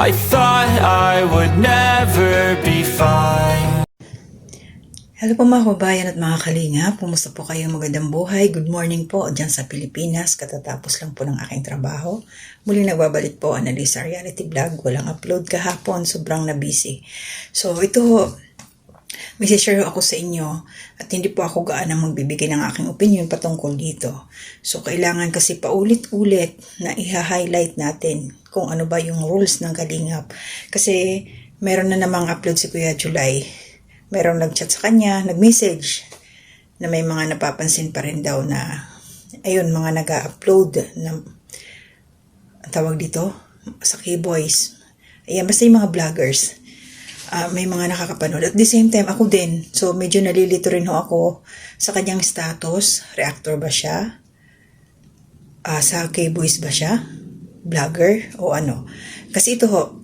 I thought I would never be fine. Hello po mga kabayan at mga kalingap. Kumusta po kayo? Magandang buhay. Good morning po dyan sa Pilipinas. Katatapos lang po ng aking trabaho. Muling nagbabalik po Analisa Reality Vlog. Walang upload kahapon. Sobrang na busy. So ito, may share ako sa inyo at hindi po ako gaano magbibigay ng aking opinion patungkol dito. So kailangan kasi paulit-ulit na i-highlight natin kung ano ba yung rules ng kalingap. Kasi meron na namang upload si Kuya July. Merong nag-chat sa kanya, nag-message na may mga napapansin pa rin daw na, ayun, mga nag-upload na, tawag dito, sa K-Boys. Ayan, basta yung mga vloggers. May mga nakakapanood. At the same time, ako din. So, medyo nalilito rin ho ako sa kanyang status. Reactor ba siya? Sa K-Boys ba siya? Vlogger? O ano? Kasi ito ho,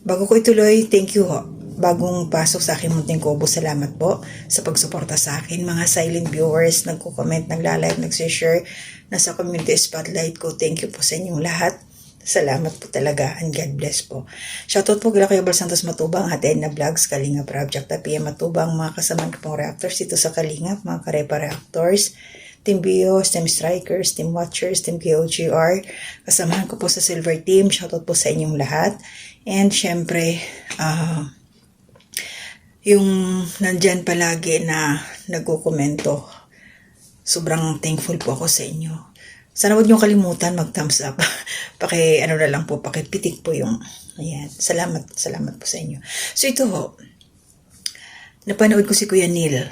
bago ko ituloy, thank you ho. Bagong pasok sa aking munting kubo, salamat po sa pagsuporta sa akin. Mga silent viewers, nagko-comment, nagla-like, nagsishare, nasa community spotlight ko. Thank you po sa inyong lahat. Salamat po talaga and God bless po. Shoutout po kila Kuya Bal Santos Matubang, Haten na Vlogs, Kalingap Project, PM Matubang, mga kasamahan ko pong reactors dito sa Kalingap, mga Karepa Reactors, Team Bios, Team Strikers, Team Watchers, Team KOGR. Kasamahan ko po sa Silver Team. Shoutout po sa inyong lahat. And syempre, yung nandyan palagi na nagkukomento, sobrang thankful po ako sa inyo. Sana huwag nyo kalimutan mag-thumbs up. Ano na lang po, pakipitik po yung, ayan, salamat po sa inyo. So ito ho, napanood ko si Kuya Neil.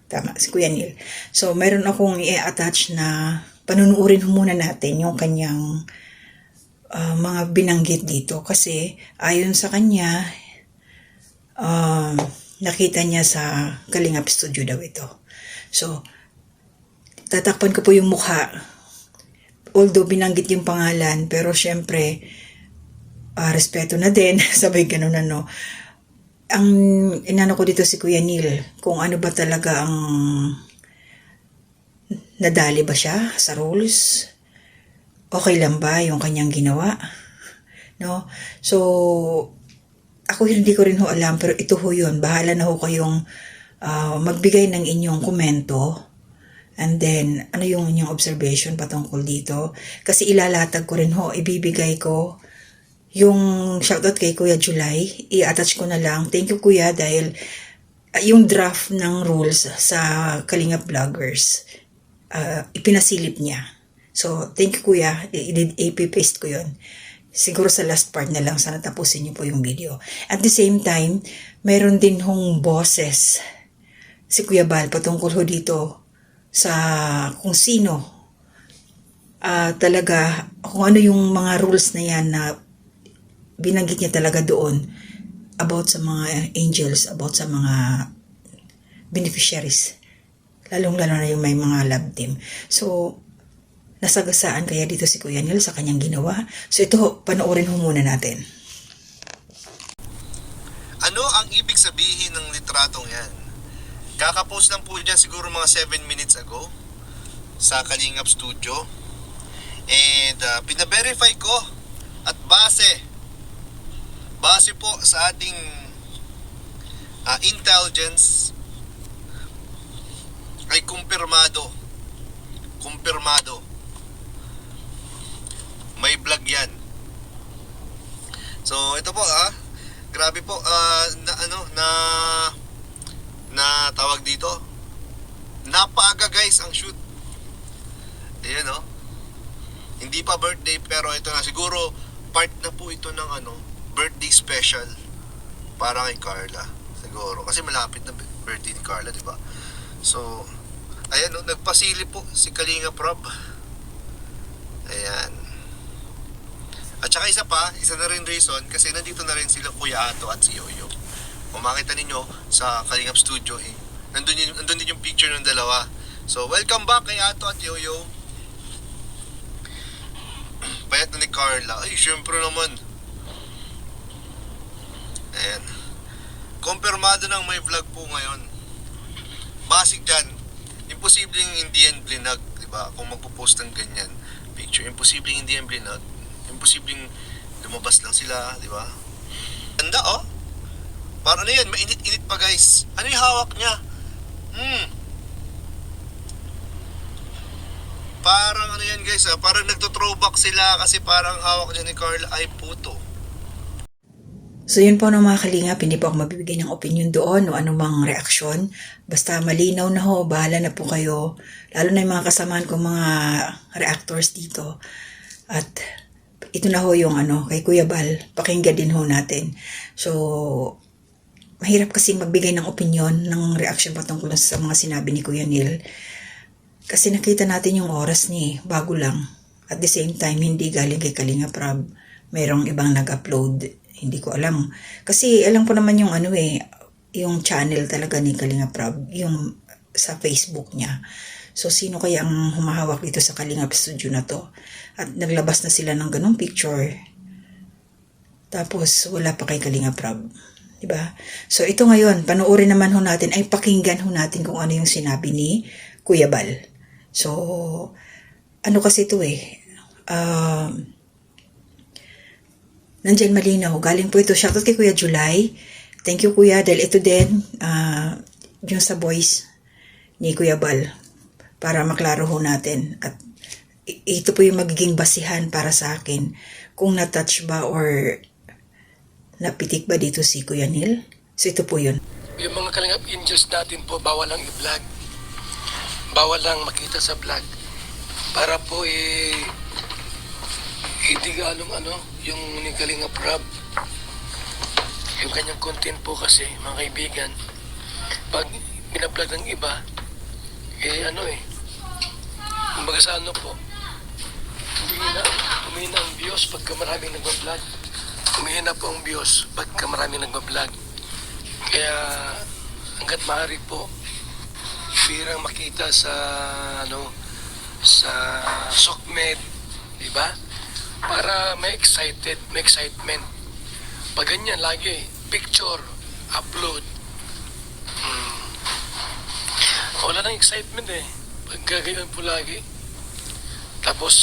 Tama, si Kuya Neil. So meron akong i-attach na panunuurin muna natin yung kanyang mga binanggit dito. Kasi ayon sa kanya, nakita niya sa Kalingap Studio daw ito. So, tatakpan ko po yung mukha. Although binanggit yung pangalan, pero syempre, respeto na din. Sabay ganun ano. Ang inano ko dito si Kuya Neil, kung ano ba talaga ang nadali ba siya sa rules? Okay lang ba yung kanyang ginawa? No? So, ako hindi ko rin ho alam, pero ito ho yun. Bahala na ho kayong magbigay ng inyong komento. And then, ano yung inyong observation patungkol dito. Kasi ilalatag ko rin ho, ibibigay ko yung shoutout kay Kuya July. I-attach ko na lang. Thank you Kuya dahil yung draft ng rules sa Kalingap Vloggers, ipinasilip niya. So, thank you Kuya. I-paste ko yun. Siguro sa last part na lang, sana tapusin niyo po yung video. At the same time, mayroon din hong boses si Kuya Bal patungkol ho dito sa kung sino talaga, kung ano yung mga rules na yan na binanggit niya talaga doon about sa mga angels, about sa mga beneficiaries. Lalong-lalo na yung may mga love team. So, nasagasaan kaya dito si Kuya Neil sa kanyang ginawa. So ito, panoorin ho muna natin. Ano ang ibig sabihin ng litratong yan? Kakapost lang po dyan siguro mga 7 minutes ago sa Kalingap Studio. And pina-verify ko at base po sa ating intelligence ay kumpirmado may vlog yan. So ito po grabe po na tawag dito. Napaaga guys ang shoot. Ayan Hindi pa birthday pero ito na siguro part na po ito ng birthday special para kay Carla. Siguro kasi malapit na birthday ni Carla, di ba? So ayan nagpasilip po si Kalingap Rob. Ayan. At saka isa na rin reason kasi nandito na rin sila Kuya Ato at si Yoyo. Kung makita ninyo sa Kalingap Studio nandun din yung picture ng dalawa. So welcome back kay Ato at Yoyo. Payat na ni Carla. Ay syempre naman. Ayan. Kumpirmado ng may vlog po ngayon. Basic dyan, imposibleng hindi yan blinag, diba? Kung magpo-post ng ganyan picture, imposibleng hindi yan blinag, imposibleng lumabas lang sila, di ba? Ganda, oh. Para ano yan, mainit-init pa, guys. Ano yung hawak niya? Parang ano yan, guys, parang nagto-throwback sila kasi parang hawak niya ni Carla ay puto. So yun po mga kalingap, hindi po ako mabibigay ng opinion doon o anumang reaksyon. Basta malinaw na ho, bahala na po kayo. Lalo na yung mga kasamahan ko mga reactors dito. At ito na ho yung kay Kuya Bal, pakinggan din ho natin. So, mahirap kasi magbigay ng opinion, ng reaction patungkol sa mga sinabi ni Kuya Neil. Kasi nakita natin yung oras niya, bago lang. At the same time, hindi galing kay Kalinga Prab. Mayroong ibang nag-upload. Hindi ko alam. Kasi alam ko naman yung yung channel talaga ni Kalinga Prab, yung sa Facebook niya. So, sino kaya ang humahawak dito sa Kalingap Studio na to? At naglabas na sila ng ganong picture. Tapos, wala pa kay Kalinga Prab. Diba? So, ito ngayon, panoorin naman ho natin, ay pakinggan ho natin kung ano yung sinabi ni Kuya Bal. So, ano kasi ito nandyan malinaw. Galing po ito. Shoutout kay Kuya July. Thank you, Kuya. Dahil ito din, yung sa voice ni Kuya Bal. Para maklaro ho natin. At ito po yung magiging basihan para sa akin. Kung na-touch ba or napitik ba dito si Kuya Neil. So ito po yun. Yung mga Kalingap Angels natin po, bawal lang i-vlog. Bawal lang makita sa vlog. Para po hindi ganong yung ni Kalinga Prab. Yung kanyang content po kasi, mga kaibigan, pag binablog ng iba, kumbaga sa po, humihina ang views pagka maraming nagbablog. Humihina po ang views pagka maraming nagbablog. Kaya, hanggat maaari po, birang makita sa, sa SOCMED, di ba? Para may excitement. Pag ganyan, lagi, picture, upload. Wala nang excitement Pag gagayon po lagi. Tapos,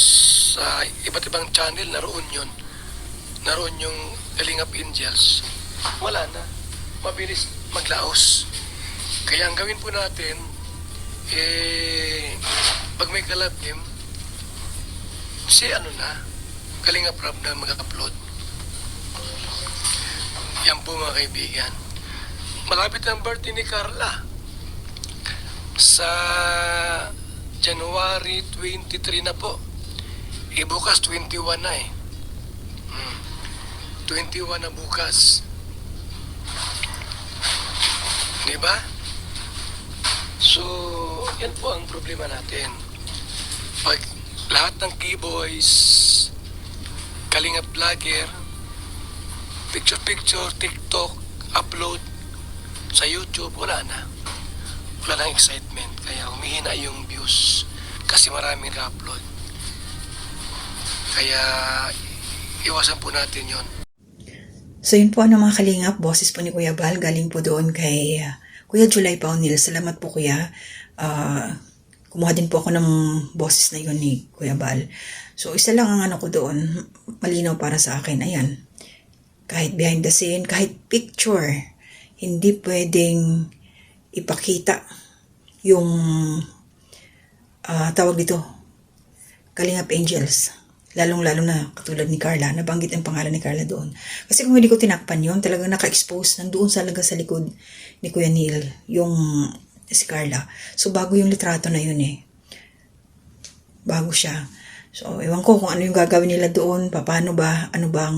sa iba't ibang channel, naroon yun. Naroon yung Kalingap Angels. Wala na. Mabilis maglaos. Kaya ang gawin po natin, pag may kalabim, Kalinga Prab na mag-upload. Yan po mga kaibigan. Malapit ang birthday ni Carla. Sa January 23 na po. Bukas 21 na 21 na bukas. Diba? So, yan po ang problema natin. Pag lahat ng keyboys, Kalingap vlogger, picture, TikTok, upload sa YouTube, wala na. Wala nang excitement. Kaya humihina yung views kasi maraming na-upload. Kaya iwasan po natin yon. So yun po mga Kalingap, boses po ni Kuya Bal, galing po doon kay Kuya July Paunil. Salamat po Kuya. Kumuha din po ako ng boses na yun ni Kuya Bal. So, isa lang ang ko doon, malinaw para sa akin. Ayan, kahit behind the scene, kahit picture, hindi pwedeng ipakita yung tawag dito, Kalingap Angels. Lalong-lalo na katulad ni Carla, nabanggit ang pangalan ni Carla doon. Kasi kung hindi ko tinakpan yun, talagang naka-expose, nandoon talaga sa likod ni Kuya Neil, yung si Carla. So, bago yung litrato na yun Bago siya. So, ewan ko kung ano yung gagawin nila doon, paano ba, ano bang,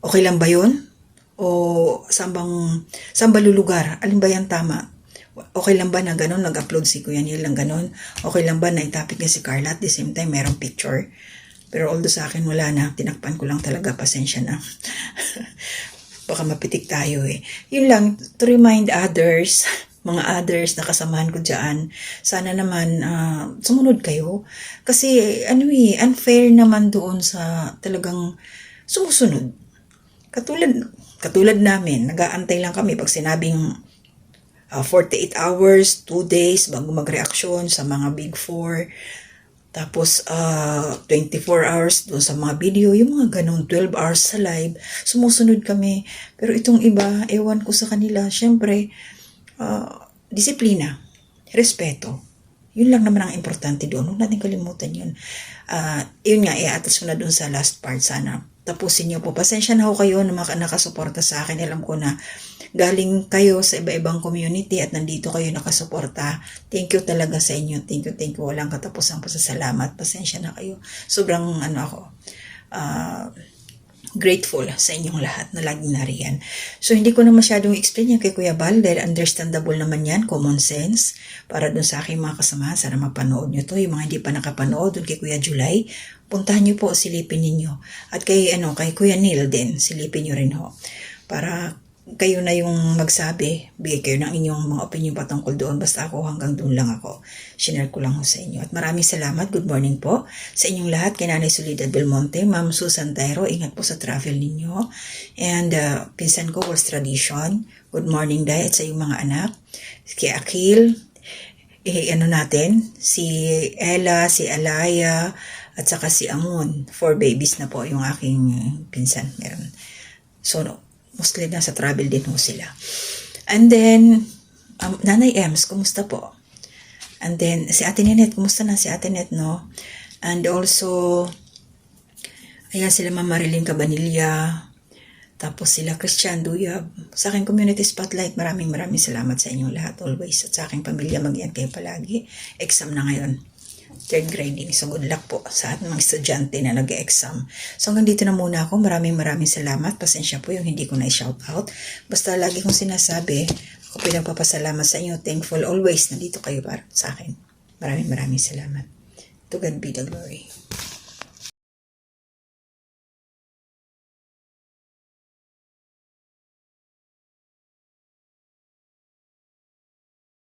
okay lang ba yun? O saan ba lulugar? Alin ba yan tama? Okay lang ba na gano'n, nag-upload si Kuya Neil ng gano'n? Okay lang ba na itapik niya si Carla at the same time mayroong picture? Pero although sa akin wala na, tinakpan ko lang talaga, pasensya na. Baka mapitik tayo Yun lang, to remind others, mga others na kasamahan ko dyan, sana naman sumunod kayo. Kasi unfair naman doon sa talagang sumusunod. Katulad namin, nag-aantay lang kami pag sinabing 48 hours, 2 days bago mag-reaksyon sa mga Big 4. Tapos, 24 hours doon sa mga video, yung mga ganun, 12 hours sa live, sumusunod kami. Pero itong iba, ewan ko sa kanila, syempre, disiplina, respeto. Yun lang naman ang importante doon. Huwag natin kalimutan yun. Yun nga, iatas ko na doon sa last part sana. Tapusin niyo po. Pasensya na ho kayo na nakasuporta sa akin. Alam ko na galing kayo sa iba-ibang community at nandito kayo nakasuporta. Thank you talaga sa inyo. Thank you. Walang katapusang pasasalamat. Pasensya na kayo. Sobrang grateful sa inyong lahat na laging nariyan. So, hindi ko na masyadong explain yan kay Kuya Bal dahil understandable naman yan, common sense, para dun sa aking mga kasama. Sana mapanood nyo to. Yung mga hindi pa nakapanood dun kay Kuya July, puntahan nyo po, silipin ninyo. At kay Kuya Neil din, silipin nyo rin ho. Para kayo na yung magsabi, bigay kayo ng inyong mga opinion patungkol doon. Basta ako hanggang doon lang ako. Share ko lang ho sa inyo. At maraming salamat. Good morning po sa inyong lahat. Kay Nanay Soledad Belmonte, Ma'am Susan Tairo. Ingat po sa travel ninyo. And pinsan ko, Walls Tradition. Good morning, Day. At sa iyong mga anak. Kay Akil. Si Ella, si Alaya, at saka si Amun. 4 babies na po yung aking pinsan. Meron. So, mostly nasa travel din ho sila. And then, Nanay Ems, kumusta po? And then, si Ate Nenet, kumusta na si Ate Nenet, no? And also, ayan sila Ma'am Marilyn Cabanilla, tapos sila Christian Duyab. Sa aking community spotlight, maraming salamat sa inyong lahat always. At sa aking pamilya, mag-iyan kayo palagi. Exam na ngayon. 3rd grading. So, good luck po sa ating mga estudyante na nag-exam. So, hanggang dito na muna ako. Maraming salamat. Pasensya po yung hindi ko na-shout out. Basta lagi kong sinasabi, ako pinagpapasalamat sa inyo. Thankful always. Nandito kayo para sa akin. Maraming salamat. To God be the glory.